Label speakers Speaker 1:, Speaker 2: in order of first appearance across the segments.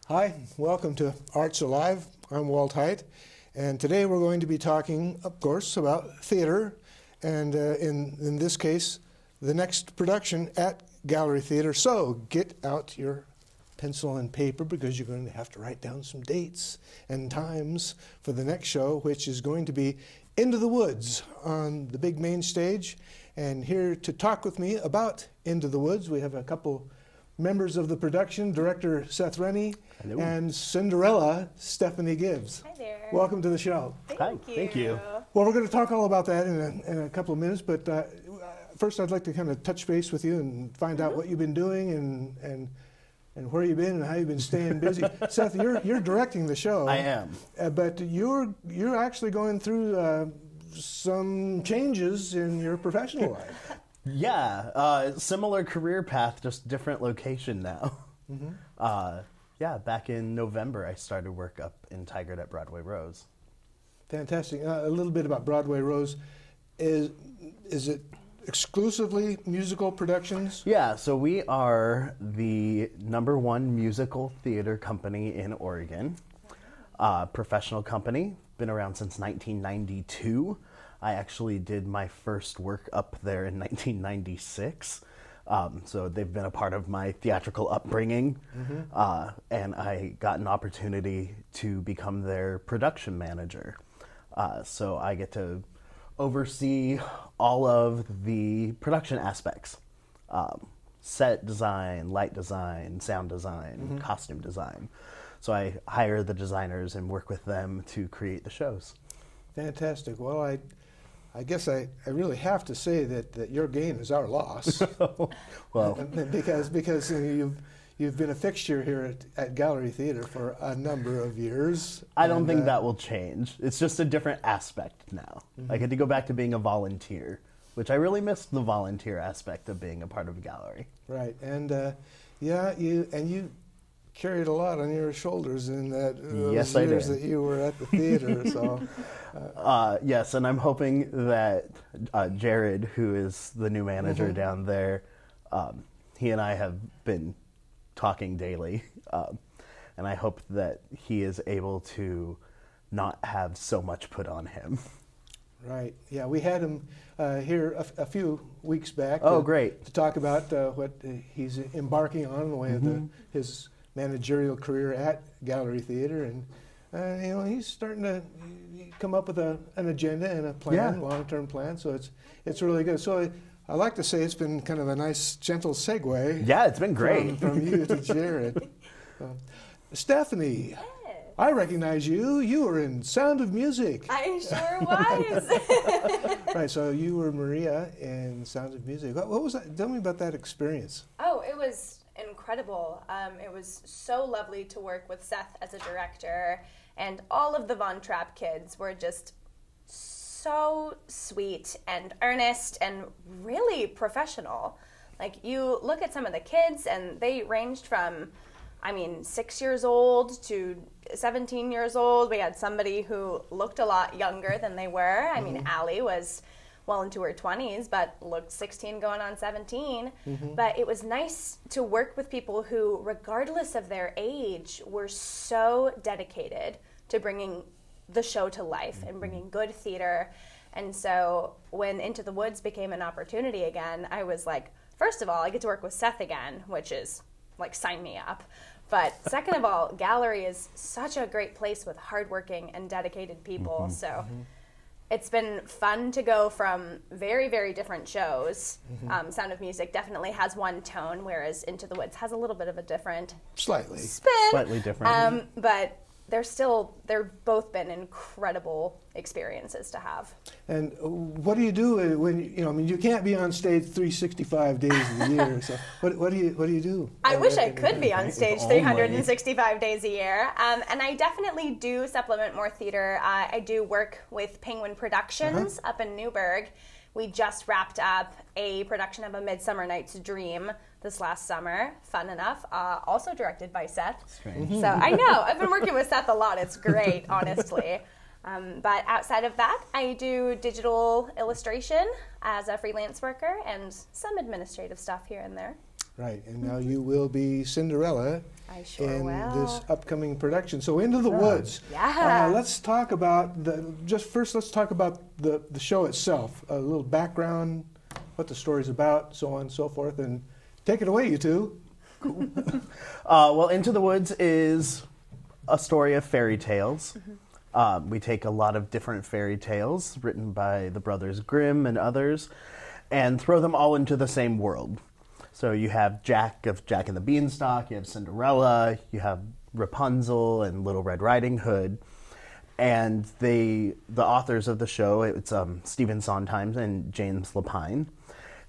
Speaker 1: Hi, welcome to Arts Alive. I'm Walt Haidt, and today we're going to be talking, of course, about theater, and in this case, the next production at Gallery Theater. So get out your pencil and paper because you're going to have to write down some dates and times for the next show, which is going to be Into the Woods on the big main stage. And here to talk with me about Into the Woods, we have a couple members of the production, Director Seth Renne.
Speaker 2: Hello.
Speaker 1: And Cinderella, Stephanie Gibbs.
Speaker 3: Hi there.
Speaker 1: Welcome to the show.
Speaker 2: Thank you.
Speaker 1: Well, we're going to talk all about that in a couple of minutes, but first I'd like to kind of touch base with you and find out what you've been doing and where you've been and how you've been staying busy. Seth, you're directing the show.
Speaker 2: I am.
Speaker 1: But you're actually going through some changes in your professional life.
Speaker 2: Yeah, similar career path, just different location now.
Speaker 1: Mm-hmm.
Speaker 2: Yeah, back in November, I started work up in Tigard at Broadway Rose.
Speaker 1: Fantastic. A little bit about Broadway Rose. Is it exclusively musical productions?
Speaker 2: Yeah, so we are the #1 musical theater company in Oregon. Professional company, been around since 1992. I actually did my first work up there in 1996. So they've been a part of my theatrical upbringing, and I got an opportunity to become their production manager. So I get to oversee all of the production aspects, set design, light design, sound design, costume design. So I hire the designers and work with them to create the shows.
Speaker 1: Fantastic. Well, I guess I really have to say that your gain is our loss.
Speaker 2: Well,
Speaker 1: because you've been a fixture here at Gallery Theater for a number of years.
Speaker 2: I don't think that will change. It's just a different aspect now. I get to go back to being a volunteer, which I really missed the volunteer aspect of being a part of a gallery.
Speaker 1: Right, and you carried a lot on your shoulders in those years that you were at the theater. So.
Speaker 2: Yes, and I'm hoping that Jared, who is the new manager down there, he and I have been talking daily, and I hope that he is able to not have so much put on him.
Speaker 1: Right. Yeah, we had him here a few weeks back.
Speaker 2: Oh, great.
Speaker 1: To talk about what he's embarking on in the way of his managerial career at Gallery Theater, and he's starting to come up with an agenda and a plan, long-term plan. So it's really good. So I like to say it's been kind of a nice, gentle segue.
Speaker 2: Yeah, it's been great
Speaker 1: from you to Jared. Stephanie, I recognize you. You were in Sound of Music.
Speaker 3: I sure was.
Speaker 1: Right. So you were Maria in Sound of Music. What was that? Tell me about that experience.
Speaker 3: Oh, it was incredible. It was so lovely to work with Seth as a director, and all of the Von Trapp kids were just so sweet and earnest and really professional. Like, you look at some of the kids and they ranged from, 6 years old to 17 years old. We had somebody who looked a lot younger than they were. Allie was well into her 20s, but looked 16 going on 17. But it was nice to work with people who, regardless of their age, were so dedicated to bringing the show to life and bringing good theater. And so when Into the Woods became an opportunity again, I was like, first of all, I get to work with Seth again, which is like, sign me up. But second of all, Gallery is such a great place with hardworking and dedicated people. So it's been fun to go from very, very different shows. Sound of Music definitely has one tone, whereas Into the Woods has a little bit of a different
Speaker 1: slightly
Speaker 3: spin.
Speaker 2: Slightly different.
Speaker 3: But they've both been incredible experiences to have.
Speaker 1: And what do you do when I mean, you can't be on stage 365 days of the year. So what do you do?
Speaker 3: I wish I could be on stage 365 days a year, and I definitely do supplement more theater. I do work with Penguin Productions up in Newburgh. We just wrapped up a production of A Midsummer Night's Dream this last summer. Fun enough. Also directed by Seth.
Speaker 2: Strange.
Speaker 3: So I know. I've been working with Seth a lot. It's great, honestly. But outside of that, I do digital illustration as a freelance worker and some administrative stuff here and there.
Speaker 1: Right, and now you will be Cinderella
Speaker 3: I sure
Speaker 1: in
Speaker 3: will.
Speaker 1: this upcoming production. So Into the Woods.
Speaker 3: Yeah.
Speaker 1: Let's talk about let's talk about the show itself. A little background, what the story's about, so on and so forth, and take it away, you two.
Speaker 2: Cool. Well, Into the Woods is a story of fairy tales. We take a lot of different fairy tales written by the Brothers Grimm and others and throw them all into the same world. So you have Jack of Jack and the Beanstalk, you have Cinderella, you have Rapunzel and Little Red Riding Hood. And the authors of the show, it's Stephen Sondheim and James Lapine,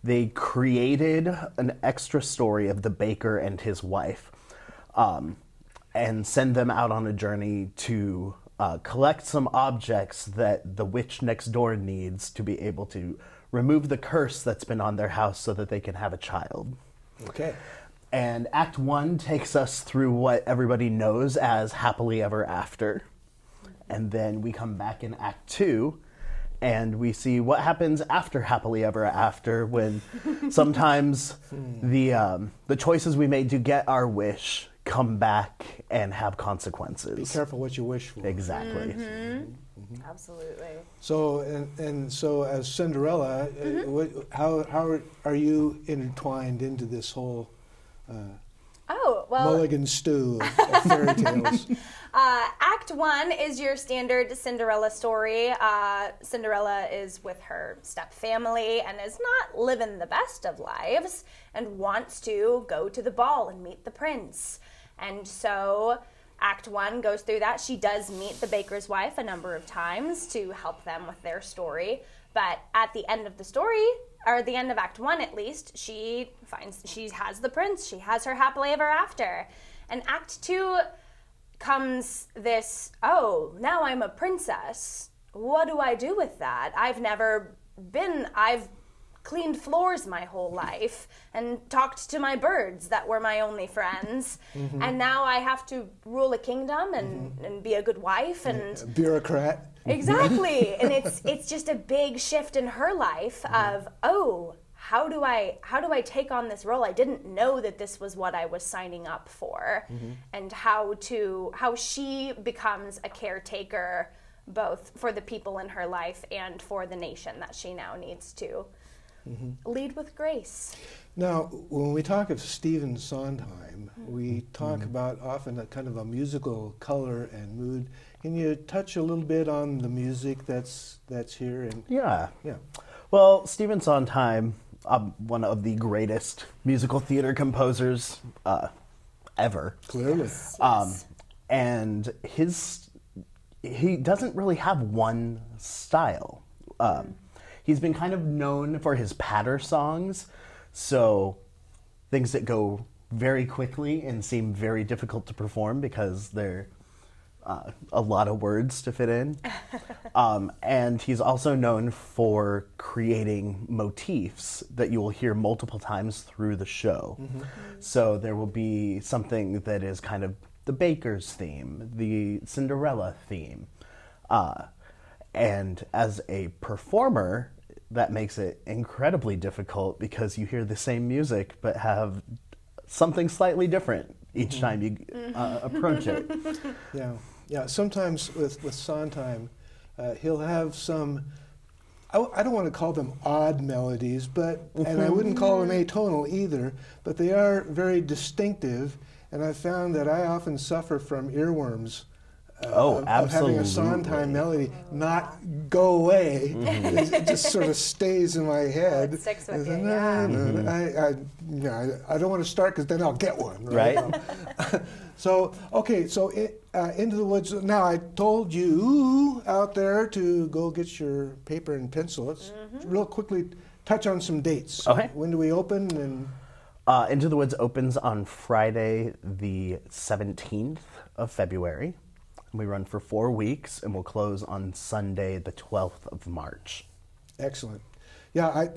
Speaker 2: they created an extra story of the baker and his wife and send them out on a journey to collect some objects that the witch next door needs to be able to remove the curse that's been on their house so that they can have a child.
Speaker 1: Okay.
Speaker 2: And Act 1 takes us through what everybody knows as Happily Ever After. And then we come back in Act 2 and we see what happens after Happily Ever After when sometimes the choices we made to get our wish come back and have consequences.
Speaker 1: Be careful what you wish for.
Speaker 2: Exactly.
Speaker 3: Absolutely.
Speaker 1: So and so as Cinderella, how are you intertwined into this whole mulligan stew of fairy tales?
Speaker 3: Act 1 is your standard Cinderella story. Cinderella is with her stepfamily and is not living the best of lives and wants to go to the ball and meet the prince. And so Act 1 goes through that. She does meet the baker's wife a number of times to help them with their story. But at the end of the story, or the end of Act 1 at least, she has the prince. She has her happily ever after. And Act 2 comes this, now I'm a princess. What do I do with that? I've cleaned floors my whole life and talked to my birds that were my only friends. And now I have to rule a kingdom and be a good wife and
Speaker 1: a bureaucrat.
Speaker 3: Exactly. And it's just a big shift in her life of, how do I take on this role? I didn't know that this was what I was signing up for. And how she becomes a caretaker both for the people in her life and for the nation that she now needs to lead with grace.
Speaker 1: Now, when we talk of Stephen Sondheim, we talk about often a kind of a musical color and mood. Can you touch a little bit on the music that's here? And
Speaker 2: Yeah. Well, Stephen Sondheim, one of the greatest musical theater composers ever.
Speaker 1: Clearly.
Speaker 2: And he doesn't really have one style. He's been kind of known for his patter songs, so things that go very quickly and seem very difficult to perform because they're a lot of words to fit in. And he's also known for creating motifs that you will hear multiple times through the show. So there will be something that is kind of the baker's theme, the Cinderella theme. And as a performer, that makes it incredibly difficult because you hear the same music but have something slightly different each time you approach it.
Speaker 1: Yeah. Sometimes with Sondheim, he'll have some, I don't want to call them odd melodies, and I wouldn't call them atonal either, but they are very distinctive, and I've found that I often suffer from earworms. Of having a Sondheim melody not go away. It just sort of stays in my head.
Speaker 3: It sticks with you,
Speaker 1: I don't want to start because then I'll get one. Right. So Into the Woods. Now, I told you out there to go get your paper and pencil. Let's real quickly touch on some dates.
Speaker 2: Okay.
Speaker 1: When do we open? And
Speaker 2: Into the Woods opens on Friday, the 17th of February. We run for 4 weeks, and we'll close on Sunday, the 12th of March.
Speaker 1: Excellent. Yeah, I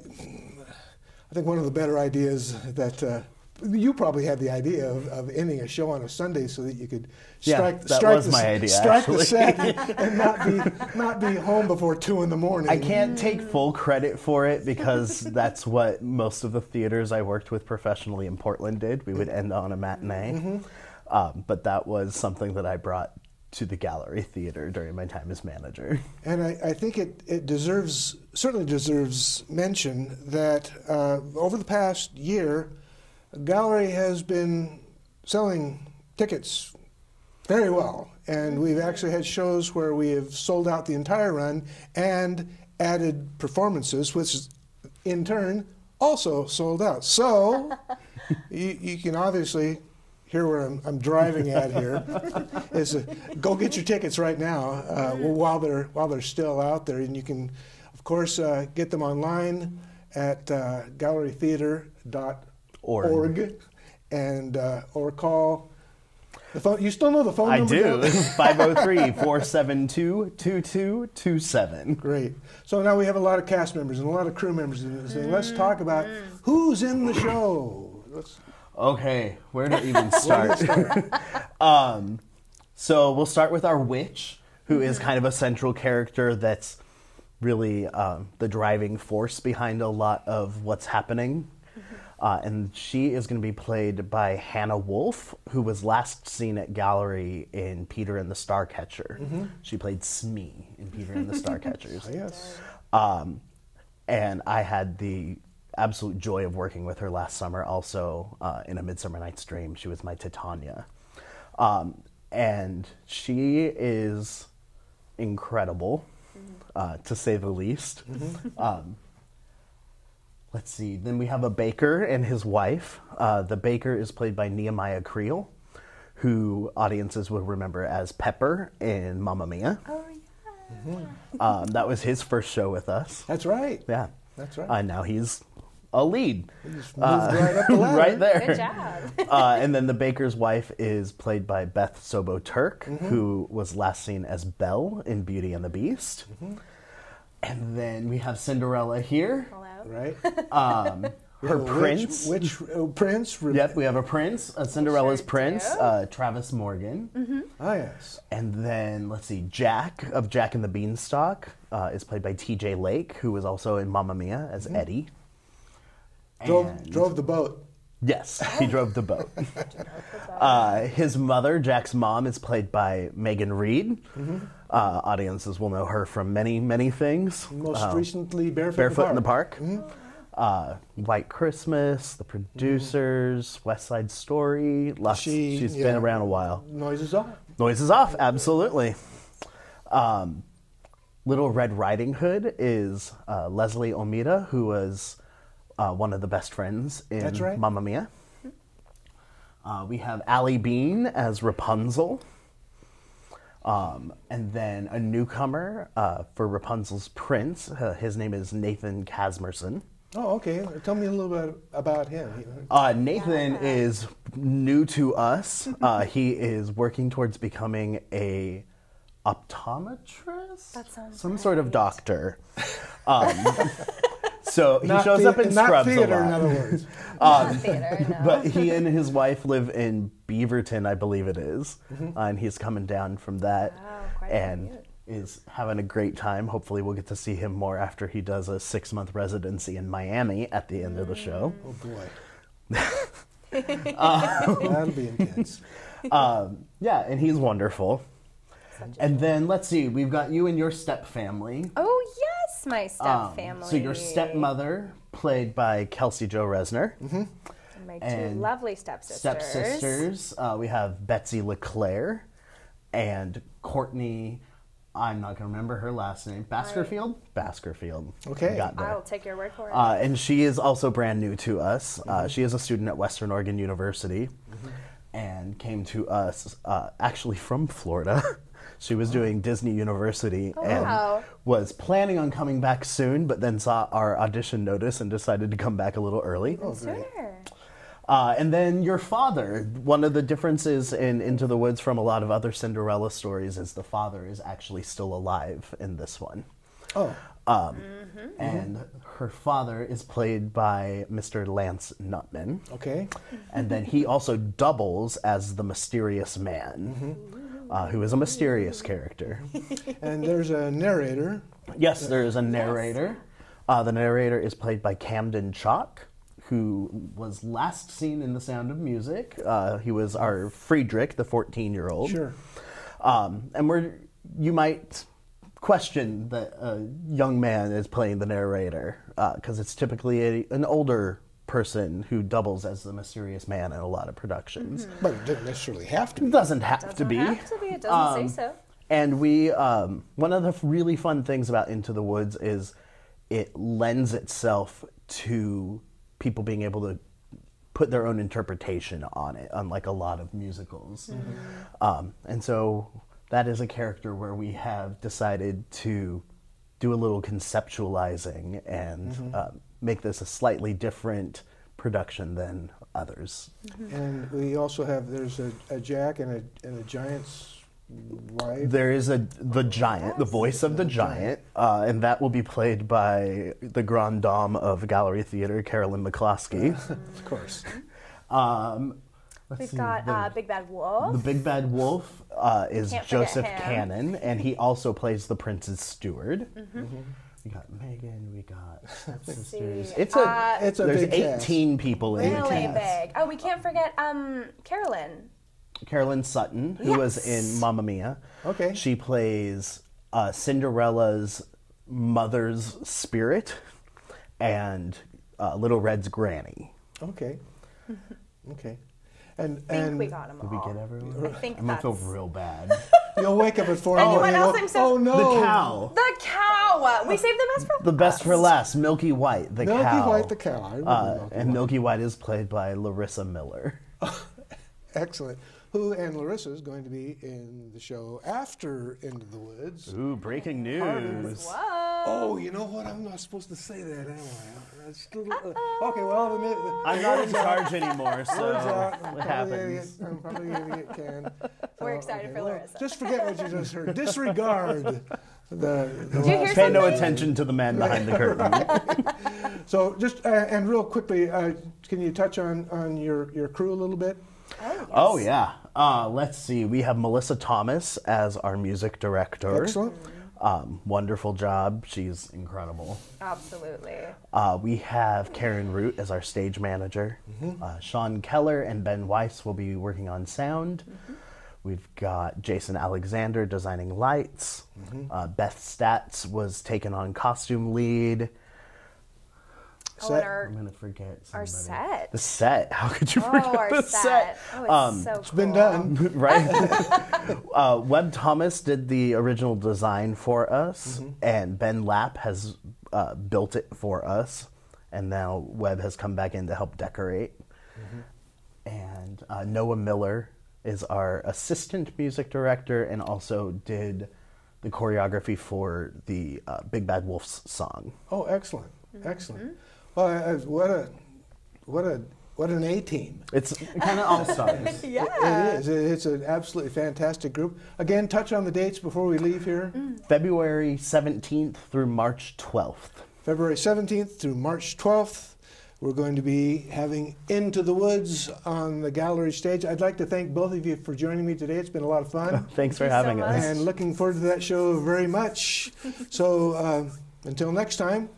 Speaker 1: think one of the better ideas that you probably had the idea of ending a show on a Sunday so that you could strike the set and not be home before 2 in the morning.
Speaker 2: I can't take full credit for it because that's what most of the theaters I worked with professionally in Portland did. We would end on a matinee. But that was something that I brought to the Gallery Theater during my time as manager.
Speaker 1: And I think it certainly deserves mention that over the past year, Gallery has been selling tickets very well, and we've actually had shows where we have sold out the entire run and added performances, which in turn also sold out. So you can obviously hear where I'm driving at here. Is go get your tickets right now while they're still out there, and you can, of course, get them online at gallerytheater.org and or call the phone. You still know the phone number?
Speaker 2: I do. 503-472-2227.
Speaker 1: Great. So now we have a lot of cast members and a lot of crew members in this thing. Let's talk about who's in the show.
Speaker 2: Okay, where to even start? So we'll start with our witch, who is kind of a central character that's really the driving force behind a lot of what's happening. And she is going to be played by Hannah Wolf, who was last seen at Gallery in Peter and the Starcatcher. She played Smee in Peter and the Starcatchers.
Speaker 1: Yes.
Speaker 2: And I had the absolute joy of working with her last summer also in A Midsummer Night's Dream. She was my Titania. And she is incredible, to say the least. Let's see. Then we have a baker and his wife. The baker is played by Nehemiah Creel, who audiences will remember as Pepper in Mamma Mia.
Speaker 3: Oh, yeah.
Speaker 2: That was his first show with us.
Speaker 1: That's right.
Speaker 2: Yeah.
Speaker 1: That's right.
Speaker 2: Now he's a lead.
Speaker 1: He just moved right up the ladder.
Speaker 2: Right there.
Speaker 3: Good job.
Speaker 2: And then the baker's wife is played by Beth Sobo-Turk, who was last seen as Belle in Beauty and the Beast. And then we have Cinderella here.
Speaker 3: Hello.
Speaker 1: Right.
Speaker 2: Her prince.
Speaker 1: Which prince?
Speaker 2: Yep, we have a prince, Cinderella's
Speaker 3: Sure
Speaker 2: prince,
Speaker 3: do.
Speaker 2: Travis Morgan.
Speaker 1: Oh, yes.
Speaker 2: And then, let's see, Jack of Jack and the Beanstalk is played by TJ Lake, who was also in Mamma Mia as Eddie.
Speaker 1: Drove the boat.
Speaker 2: Yes, he drove the boat. His mother, Jack's mom, is played by Megan Reed. Audiences will know her from many, many things.
Speaker 1: Most recently, Barefoot
Speaker 2: in the Park. White Christmas, The Producers, West Side Story. She's been around a while.
Speaker 1: Noise is off.
Speaker 2: Noise is off, absolutely. Little Red Riding Hood is Leslie Omida, who was one of the best friends in
Speaker 1: That's right.
Speaker 2: Mamma Mia. We have Allie Bean as Rapunzel. And then a newcomer for Rapunzel's prince. His name is Nathan Kasmerson.
Speaker 1: Oh, okay. Tell me a little bit about him.
Speaker 2: Nathan is new to us. He is working towards becoming a optometrist?
Speaker 3: That sounds
Speaker 2: Some
Speaker 3: right.
Speaker 2: sort of doctor. So he
Speaker 1: Not
Speaker 2: shows up in
Speaker 1: not
Speaker 2: scrubs
Speaker 1: theater,
Speaker 2: a
Speaker 1: in
Speaker 2: lot.
Speaker 1: other words.
Speaker 3: Theater, no.
Speaker 2: But he and his wife live in Beaverton, I believe it is. And he's coming down from that
Speaker 3: Wow, quite
Speaker 2: and
Speaker 3: cute.
Speaker 2: is having a great time. Hopefully we'll get to see him more after he does a 6-month residency in Miami at the end of the show.
Speaker 1: Oh, boy. That'll be intense.
Speaker 2: Yeah, and he's wonderful. And then, let's see, we've got you and your step family.
Speaker 3: Oh, yes, my step family.
Speaker 2: So your stepmother, played by Kelsey Jo Resner.
Speaker 3: And my two
Speaker 2: and
Speaker 3: lovely stepsisters.
Speaker 2: Stepsisters, we have Betsy LeClaire and Courtney, I'm not going to remember her last name, Baskerville? Baskerville.
Speaker 1: Okay.
Speaker 2: Got there.
Speaker 3: I'll take your word for it.
Speaker 2: And she is also brand new to us. She is a student at Western Oregon University. and came to us actually from Florida. She was doing Disney University and was planning on coming back soon, but then saw our audition notice and decided to come back a little early.
Speaker 3: Sooner.
Speaker 2: And then your father. One of the differences in Into the Woods from a lot of other Cinderella stories is the father is actually still alive in this one.
Speaker 1: Oh.
Speaker 2: And her father is played by Mr. Lance Nutman.
Speaker 1: Okay.
Speaker 2: And then he also doubles as the mysterious man, who is a mysterious character.
Speaker 1: And there's a narrator.
Speaker 2: Yes, there is a narrator. The narrator is played by Camden Chalk, who was last seen in The Sound of Music. He was our Friedrich, the 14-year-old.
Speaker 1: Sure.
Speaker 2: And you might question that a young man is playing the narrator, because it's typically an older person who doubles as the mysterious man in a lot of productions.
Speaker 1: But it doesn't necessarily have to be.
Speaker 2: It doesn't have to be.
Speaker 3: It doesn't say so.
Speaker 2: And one of the really fun things about Into the Woods is it lends itself to people being able to put their own interpretation on it, unlike a lot of musicals. And so that is a character where we have decided to do a little conceptualizing and make this a slightly different production than others.
Speaker 1: And we also have, there's a Jack and a giant's wife.
Speaker 2: There is the giant, the voice of the giant, and that will be played by the grande dame of Gallery Theater, Carolyn McCloskey.
Speaker 1: Of course.
Speaker 3: We've got Big Bad Wolf.
Speaker 2: The Big Bad Wolf is
Speaker 3: Can't forget
Speaker 2: Joseph
Speaker 3: him.
Speaker 2: Cannon, and he also plays the prince's steward. We got Megan, we got Stepsisters.
Speaker 1: It's a
Speaker 2: There's
Speaker 1: big cast.
Speaker 2: 18 people in
Speaker 3: Really
Speaker 2: it.
Speaker 3: big. Oh, we can't forget Carolyn.
Speaker 2: Carolyn Sutton, who was in Mamma Mia.
Speaker 1: Okay.
Speaker 2: She plays Cinderella's mother's spirit and Little Red's granny.
Speaker 1: Okay. Okay.
Speaker 3: I think we got them all.
Speaker 2: Did we get everyone?
Speaker 3: I think
Speaker 2: I'm gonna feel
Speaker 3: that's...
Speaker 2: real bad.
Speaker 1: You'll wake up at 4
Speaker 3: Anyone
Speaker 1: and
Speaker 3: else?
Speaker 1: go,
Speaker 3: I'm so-
Speaker 1: oh no.
Speaker 2: The cow.
Speaker 3: The cow! We saved the best for
Speaker 2: The best for last. Milky White, the
Speaker 1: Milky
Speaker 2: cow.
Speaker 1: White the cow. I remember
Speaker 2: And Milky White is played by Larissa Miller.
Speaker 1: Excellent. Who and Larissa is going to be in the show after Into the Woods.
Speaker 2: Ooh, breaking news.
Speaker 3: Whoa!
Speaker 1: Oh, you know what? I'm not supposed to say that, am I? That's still, okay, well,
Speaker 2: I'm not in charge anymore,
Speaker 1: Words
Speaker 2: so
Speaker 1: out.
Speaker 2: what happens?
Speaker 1: I'm probably going to get canned.
Speaker 3: We're excited for Larissa.
Speaker 1: Just forget what you just heard. Disregard the
Speaker 3: Did you hear
Speaker 2: Pay no
Speaker 3: something?
Speaker 2: attention to the man behind the curtain.
Speaker 1: So just, and real quickly, can you touch on your crew a little bit?
Speaker 2: Oh, yeah. Let's see. We have Melissa Thomas as our music director.
Speaker 1: Excellent.
Speaker 2: Wonderful job. She's incredible.
Speaker 3: Absolutely.
Speaker 2: We have Karen Root as our stage manager. Sean Keller and Ben Weiss will be working on sound. We've got Jason Alexander designing lights. Beth Statz was taken on costume lead.
Speaker 3: Oh, and
Speaker 2: I'm going to forget somebody.
Speaker 3: our set.
Speaker 2: The set. How could you forget
Speaker 3: our
Speaker 2: the
Speaker 3: set. Oh, it's so cool.
Speaker 1: It's been done.
Speaker 2: Right? Webb Thomas did the original design for us, and Ben Lapp has built it for us, and now Webb has come back in to help decorate. And Noah Miller is our assistant music director and also did the choreography for the Big Bad Wolf's song.
Speaker 1: Oh, excellent. Excellent. Well, what an A-team.
Speaker 2: It's kind of all-stars.
Speaker 3: Yeah.
Speaker 1: It is. It's an absolutely fantastic group. Again, touch on the dates before we leave here.
Speaker 2: February 17th through March 12th.
Speaker 1: February 17th through March 12th, we're going to be having Into the Woods on the gallery stage. I'd like to thank both of you for joining me today. It's been a lot of fun.
Speaker 2: Thanks for
Speaker 3: Thank you so
Speaker 2: having us.
Speaker 3: much.
Speaker 1: And looking forward to that show very much. So until next time,